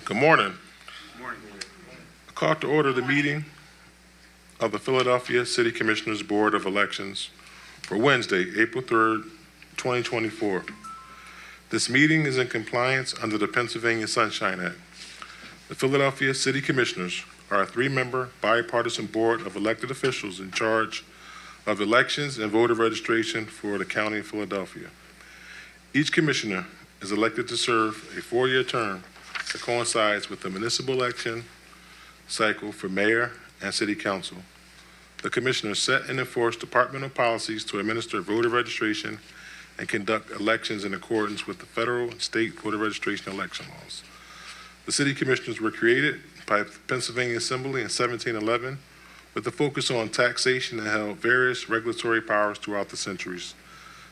Good morning. Good morning. I call to order the meeting of the Philadelphia City Commissioners Board of Elections for Wednesday, April 3rd, 2024. This meeting is in compliance under the Pennsylvania Sunshine Act. The Philadelphia City Commissioners are a three-member bipartisan board of elected officials in charge of elections and voter registration for the County of Philadelphia. Each commissioner is elected to serve a four-year term that coincides with the municipal election cycle for mayor and city council. The commissioners set and enforce departmental policies to administer voter registration and conduct elections in accordance with the federal and state voter registration election laws. The city commissioners were created by the Pennsylvania Assembly in 1711 with a focus on taxation and held various regulatory powers throughout the centuries.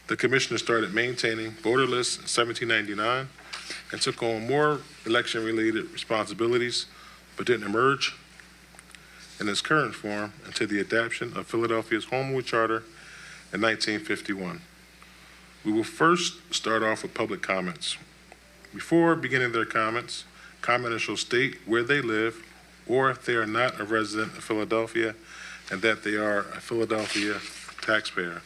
The commissioners started maintaining voter lists in 1799 and took on more election-related responsibilities, but didn't emerge in its current form until the adoption of Philadelphia's Home Rule Charter in 1951. We will first start off with public comments. Before beginning their comments, commenters shall state where they live or if they are not a resident of Philadelphia and that they are a Philadelphia taxpayer.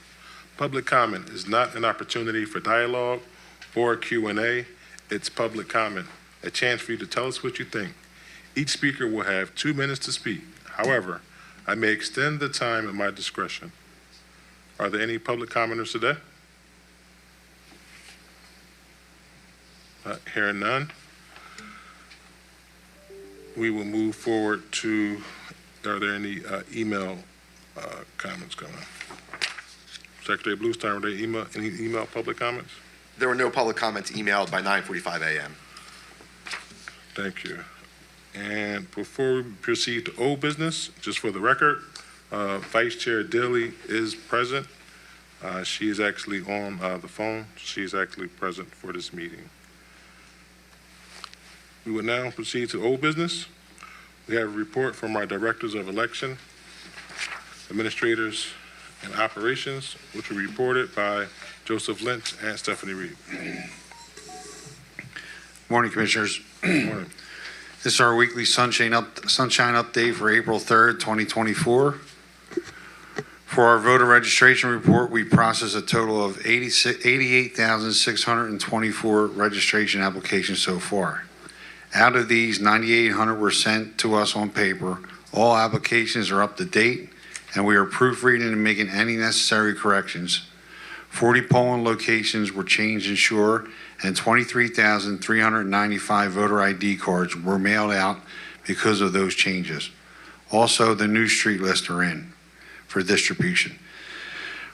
Public comment is not an opportunity for dialogue or Q&A. It's public comment, a chance for you to tell us what you think. Each speaker will have 2 minutes to speak. However, I may extend the time at my discretion. Are there any public commenters today? Hearing none. We will move forward to, are there any email comments coming up? Secretary Bluestein, were there any email public comments? There were no public comments emailed by 9:45 a.m. Thank you. And before we proceed to old business, just for the record, Vice Chair Deeley is present. She is actually on the phone. She's actually present for this meeting. We will now proceed to old business. We have a report from our directors of election, administrators, and operations, which were reported by Joseph Lynch and Stephanie Reid. Morning, Commissioners. Morning. This is our weekly sunshine update for April 3rd, 2024. For our voter registration report, we processed a total of 88,624 registration applications so far. Out of these, 9,800 were sent to us on paper. All applications are up to date, and we are proofreading and making any necessary corrections. 40 polling locations were changed in Shore, and 23,395 voter ID cards were mailed out because of those changes. Also, the new street lists are in for distribution.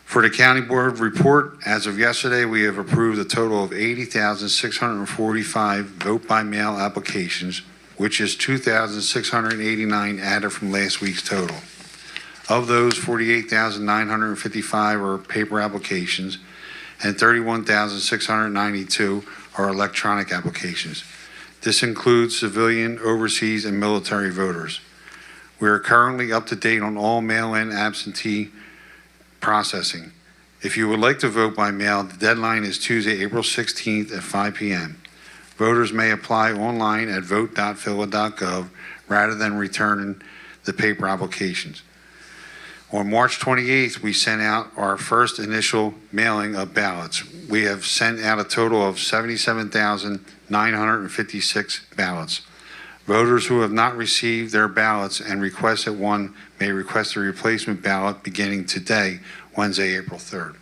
For the County Board report, as of yesterday, we have approved a total of 80,645 vote-by-mail applications, which is 2,689 added from last week's total. Of those, 48,955 are paper applications and 31,692 are electronic applications. This includes civilian, overseas, and military voters. We are currently up to date on all mail-in absentee processing. If you would like to vote by mail, the deadline is Tuesday, April 16th at 5 p.m. Voters may apply online at vote.phila.gov rather than returning the paper applications. On March 28th, we sent out our first initial mailing of ballots. We have sent out a total of 77,956 ballots. Voters who have not received their ballots and requested one may request a replacement ballot beginning today, Wednesday, April 3rd.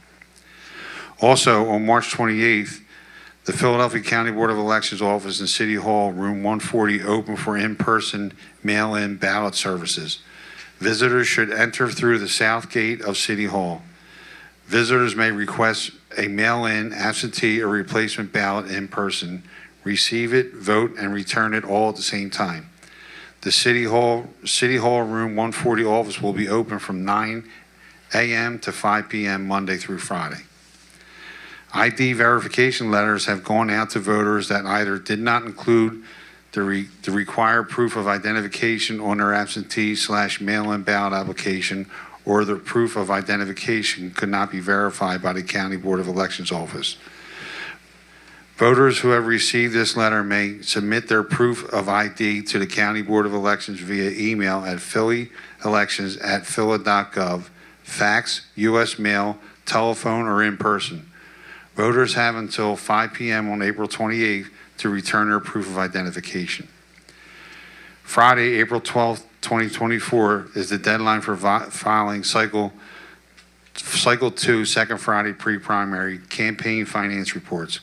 Also, on March 28th, the Philadelphia County Board of Elections office in City Hall, room 140, open for in-person mail-in ballot services. Visitors should enter through the south gate of City Hall. Visitors may request a mail-in, absentee, or replacement ballot in person, receive it, vote, and return it all at the same time. The City Hall room 140 office will be open from 9 a.m. to 5 p.m. Monday through Friday. ID verification letters have gone out to voters that either did not include the required proof of identification on their absentee/mail-in ballot application, or the proof of identification could not be verified by the County Board of Elections office. Voters who have received this letter may submit their proof of ID to the County Board of Elections via email at philly.elections@phila.gov, fax, U.S. mail, telephone, or in person. Voters have until 5 p.m. on April 28th to return their proof of identification. Friday, April 12th, 2024 is the deadline for filing Cycle 2, second Friday pre-primary campaign finance reports.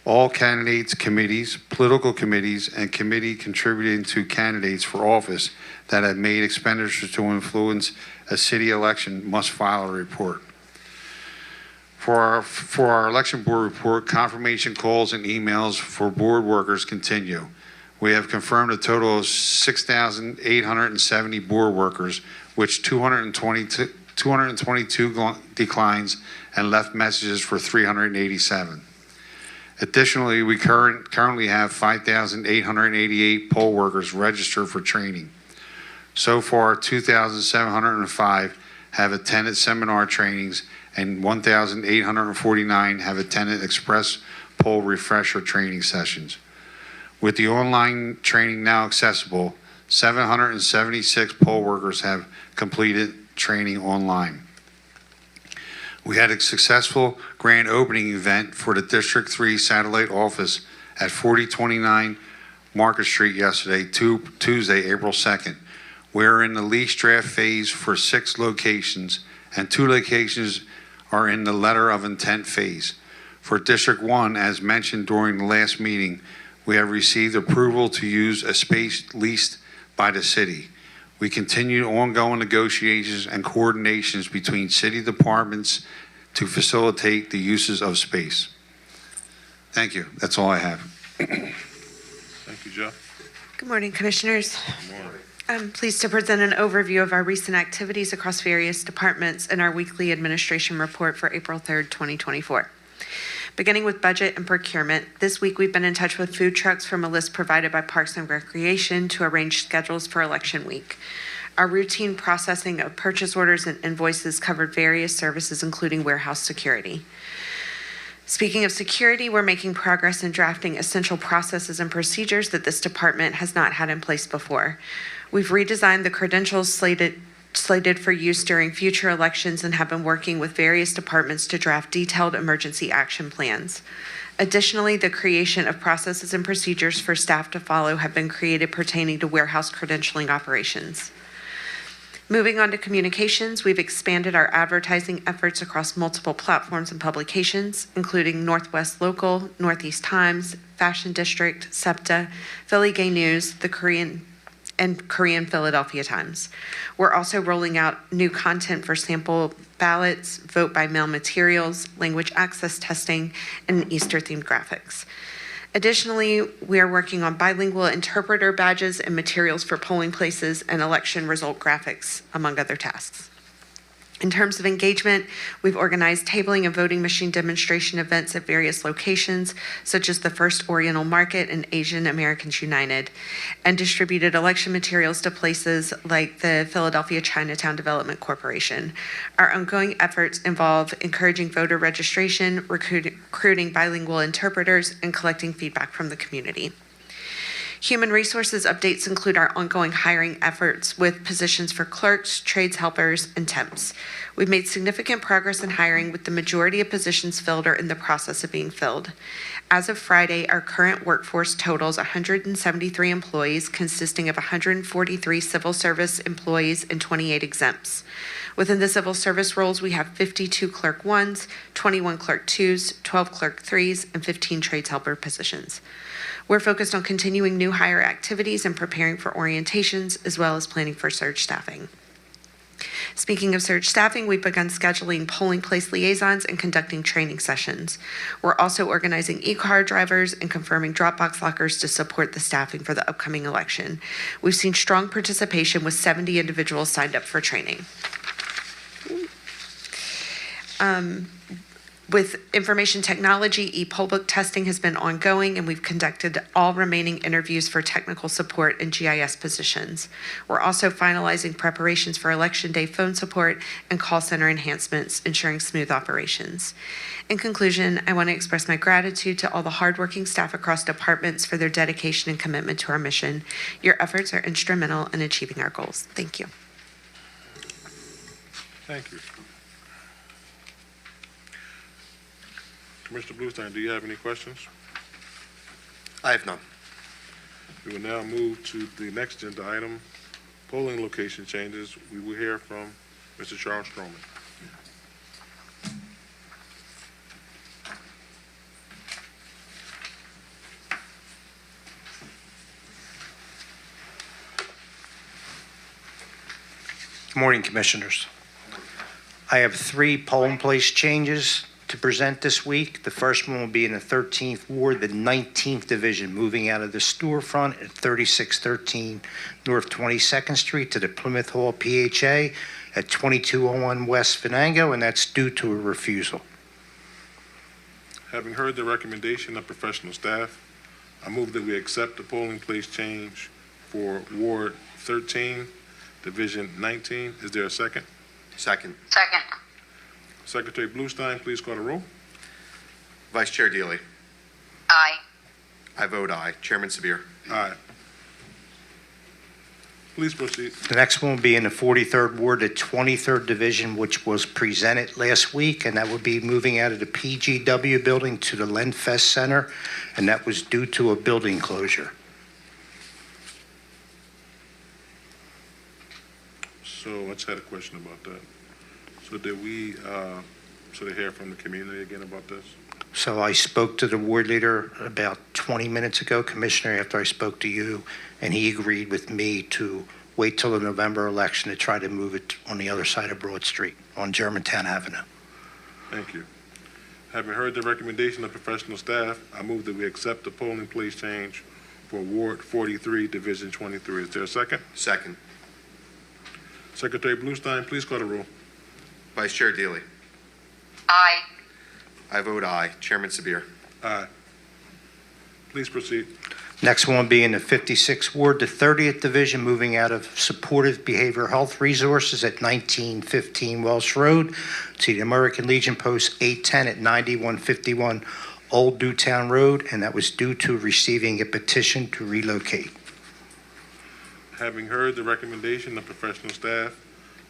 All candidates, committees, political committees, and committee contributing to candidates for office that have made expenditures to influence a city election must file a report. For our election board report, confirmation calls and emails for board workers continue. We have confirmed a total of 6,870 board workers, which 222 declines and left messages for 387. Additionally, we currently have 5,888 poll workers registered for training. So far, 2,705 have attended seminar trainings and 1,849 have attended express poll refresher training sessions. With the online training now accessible, 776 poll workers have completed training online. We had a successful grand opening event for the District 3 satellite office at 4029 Market Street yesterday, Tuesday, April 2nd. We're in the lease draft phase for 6 locations, and 2 locations are in the letter of intent phase. For District 1, as mentioned during the last meeting, we have received approval to use a space leased by the city. We continue ongoing negotiations and coordinations between city departments to facilitate the uses of space. Thank you. That's all I have. Thank you, Jeff. Good morning, Commissioners. Good morning. I'm pleased to present an overview of our recent activities across various departments in our weekly administration report for April 3rd, 2024. Beginning with budget and procurement, this week we've been in touch with food trucks from a list provided by Parks and Recreation to arrange schedules for election week. Our routine processing of purchase orders and invoices covered various services, including warehouse security. Speaking of security, we're making progress in drafting essential processes and procedures that this department has not had in place before. We've redesigned the credentials slated for use during future elections and have been working with various departments to draft detailed emergency action plans. Additionally, the creation of processes and procedures for staff to follow have been created pertaining to warehouse credentialing operations. Moving on to communications, we've expanded our advertising efforts across multiple platforms and publications, including Northwest Local, Northeast Times, Fashion District, SEPTA, Philly Gay News, the Korean Philadelphia Times. We're also rolling out new content for sample ballots, vote by mail materials, language access testing, and Easter-themed graphics. Additionally, we are working on bilingual interpreter badges and materials for polling places and election result graphics, among other tasks. In terms of engagement, we've organized tabling and voting machine demonstration events at various locations, such as the First Oriental Market and Asian Americans United, and distributed election materials to places like the Philadelphia Chinatown Development Corporation. Our ongoing efforts involve encouraging voter registration, recruiting bilingual interpreters, and collecting feedback from the community. Human resources updates include our ongoing hiring efforts with positions for clerks, trades helpers, and temps. We've made significant progress in hiring, with the majority of positions filled or in the process of being filled. As of Friday, our current workforce totals 173 employees, consisting of 143 civil service employees and 28 exempts. Within the civil service roles, we have 52 clerk 1s, 21 clerk 2s, 12 clerk 3s, and 15 trades helper positions. We're focused on continuing new hire activities and preparing for orientations, as well as planning for surge staffing. Speaking of surge staffing, we've begun scheduling polling place liaisons and conducting training sessions. We're also organizing e-car drivers and confirming drop-box lockers to support the staffing for the upcoming election. We've seen strong participation with 70 individuals signed up for training. With information technology, e-poll book testing has been ongoing, and we've conducted all remaining interviews for technical support and GIS positions. We're also finalizing preparations for Election Day phone support and call center enhancements, ensuring smooth operations. In conclusion, I want to express my gratitude to all the hardworking staff across departments for their dedication and commitment to our mission. Your efforts are instrumental in achieving our goals. Thank you. Thank you. Commissioner Bluestein, do you have any questions? I have none. We will now move to the next agenda item, polling location changes. We will hear from Mr. Charles Stroman. Good morning, Commissioners. I have 3 polling place changes to present this week. The first one will be in the 13th Ward, the 19th Division, moving out of the storefront at 3613 North 22nd Street to the Plymouth Hall PHA at 2201 West Venango, and that's due to a refusal. Having heard the recommendation of professional staff, I move that we accept the polling place change for Ward 13, Division 19. Is there a second? Second. Second. Secretary Bluestein, please call the roll. Vice Chair Deeley. Aye. I vote aye. Chairman Sabir. Aye. Please proceed. The next one will be in the 43rd Ward, the 23rd Division, which was presented last week, and that would be moving out of the PGW building to the Lenfest Center, and that was due to a building closure. So I just had a question about that. So did we sort of hear from the community again about this? So I spoke to the ward leader about 20 minutes ago, Commissioner, after I spoke to you, and he agreed with me to wait till the November election to try to move it on the other side of Broad Street on Germantown Avenue. Thank you. Having heard the recommendation of professional staff, I move that we accept the polling place change for Ward 43, Division 23. Is there a second? Second. Secretary Bluestein, please call the roll. Vice Chair Deeley. Aye. I vote aye. Chairman Sabir. Aye. Please proceed. Next one will be in the 56th Ward, the 30th Division, moving out of Supportive Behavioral Health Resources at 1915 Welsh Road to the American Legion Post 810 at 9151 Old Newtown Road, and that was due to receiving a petition to relocate. Having heard the recommendation of professional staff,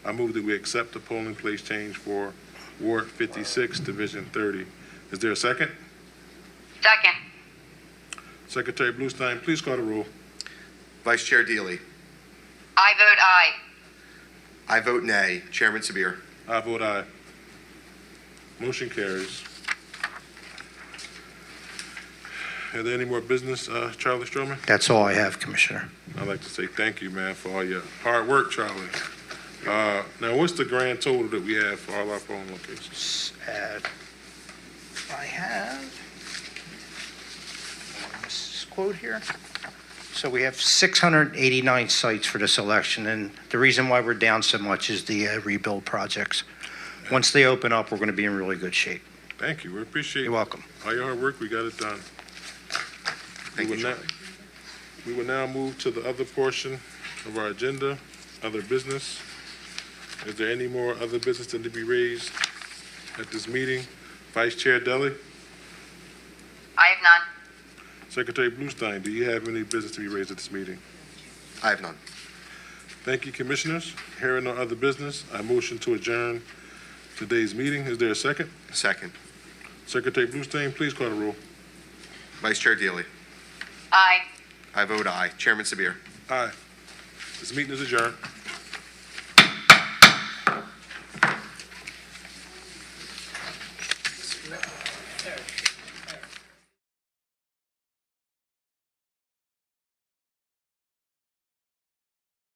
I move that we accept the polling place change for Ward 56, Division 30. Is there a second? Second. Secretary Bluestein, please call the roll. Vice Chair Deeley. I vote aye. I vote nay. Chairman Sabir. I vote aye. Motion carries. Are there any more business, Charlie Stroman? That's all I have, Commissioner. I'd like to say thank you, man, for all your hard work, Charlie. Now, what's the grand total that we have for all our polling locations? I have this quote here. So we have 689 sites for this election, and the reason why we're down so much is the rebuild projects. Once they open up, we're going to be in really good shape. Thank you. We appreciate You're welcome. all your hard work. We got it done. Thank you, We will now- Charlie. We will now move to the other portion of our agenda, other business. Is there any more other business that to be raised at this meeting? Vice Chair Deeley, I have none. Secretary Bluestein, do you have any business to be raised at this meeting? I have none. Thank you, Commissioners. Hearing no other business, I motion to adjourn today's meeting. Is there a second? Second. Secretary Bluestein, please call the roll. Vice Chair Deeley. Aye. I vote aye. Chairman Sabir. Aye. This meeting is adjourned.